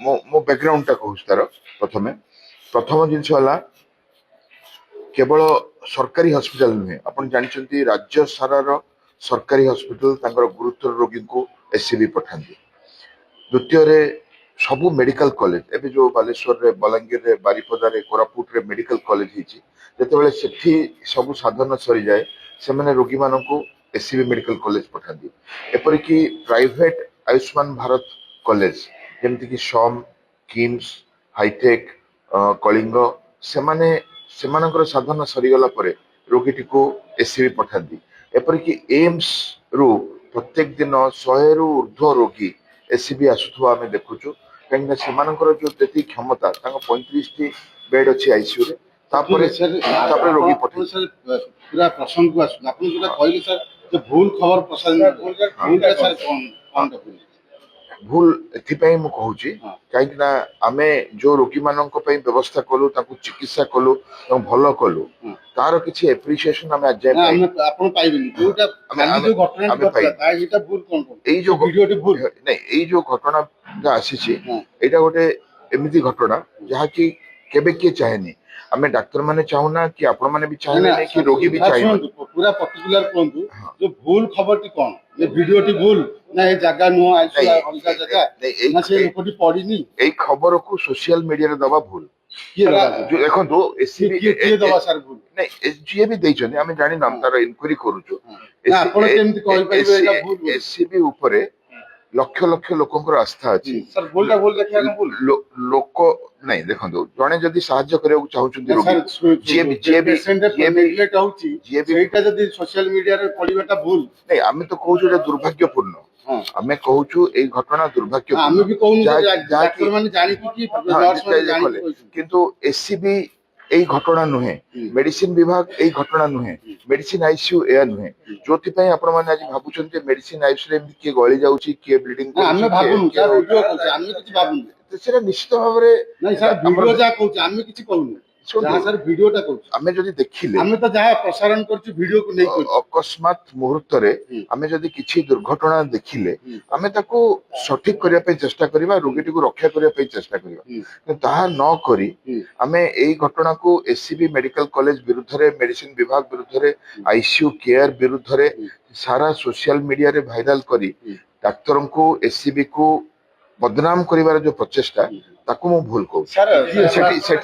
मो बैकग्राउंड टा कहूँ तार प्रथम जिनस केवल सरकारी हॉस्पिटल नुहे अपन जानते राज्य सारार सरकारी हॉस्पिटल गुरुतर रोगी को एससीबी पठाती। द्वितीय सबू मेडिकल कॉलेज एवं जो बालेश्वर रे बलांगीर रे बारिपदा रे कोरापुट रे मेडिकल कॉलेज होती जितेबाला सेठी सब साधन सरी जाए से मैंने रोगी मान एससीबी मेडिकल कॉलेज पठाती। एपरिक प्राइवेट आयुष्मान भारत कॉलेज जमती कि सम किम्स हाईटेक कलिंग से साधन सरीगला रोगी को एससीबी पठाती। एपरिक एम्स रु प्रत्येक दिन 100 रु ऊर्ध्व रोगी एससीबी आसुवा आम देखुचु कहीं जो जी क्षमता 35 बेड अच्छी आईसीयू रोगी पठाई पूरा प्रसंग को आसु आप कहले सर जो भूल खबर प्रसारण भूल एथिपाई मु कहूची कहीं आम जो रोगी मान व्यवस्था कलु चिकित्सा कलु भल कलु तार किसी एप्रिसिएशन आम आज जो घटना आसी गोटे एमती घटना जहाँकि केबे किए चाहेनी आमे डाक्तर माने चाहूना कि आपण माने भी चाहेना कि रोगी भी चाहे पूरा पर्टिकुलर कोंतु जो भूल खबर टी कोन ये वीडियो टी भूल ना ये जगह नो आइसला अलगा जगह ना से लोकटी पड़ीनी एई खबर को सोशल मीडिया रे दबा भूल किए जो देखो दो एससीबी किए दबा सर भूल नहीं एसजीए भी देइछने आमे जानि नाम तार इंक्वायरी करूछु ना आपण केमति कहि परिबे एटा भूल एससीबी ऊपरे लक्ष लक्ष लोकंकर आस्था अछि सर भूलटा भूल देखिया न भूल लोक नहीं देखो जड़े जदि साहाय्य करिया चाहउछन रोगी जे नेग्लेक्ट होउची सेटा जदि सोशल मीडिया रे पडिबाटा भूल नहीं आमे तो कहउछु जे दुर्भाग्यपूर्ण आमे कहउछु एई घटना दुर्भाग्यपूर्ण आमे भी कहउनु डाक्टर माने जानि कि नर्स माने जानि किंतु एससीबी এই ঘটনা নুহে মেডিসিন বিভাগ এই ঘটনা নুহে মেডিসিন আইসিইউ এয়া নুহে जोथि आपण माने आज भाबुछन जे मेडिसिन आइसइउ रे के गळी जाउची के ब्लीडिंग को आमे भाबुनु सर वीडियो कहू आमे किछि भाबुनु तो सेरा निश्चित भाव रे नहीं सर वीडियो जा कहू आमे किछि कहू जहाँ सर वीडियो टा कहू आमे जदि देखिले आमे तो जहाँ प्रसारण करछु वीडियो को नहीं कहू अकस्मात मुहूर्त रे आमे जदि किछि दुर्घटना देखिले आमे ताको सठिक करिया पे चेष्टा करिबा रोगीटी को रक्षा करिया पे चेष्टा करिबा कि ताहा न करी आमे एई घटना को एससीबी मेडिकल कॉलेज विरुद्ध रे मेडिसिन विभाग विरुद्ध रे आईसीयू केयर विरुद्ध रे सारा सोशल मीडिया रे वायरल करी डाक्तरों को एससीबी को बदनाम करिवार जो प्रचेष्टा ताको मु भूल कहू सर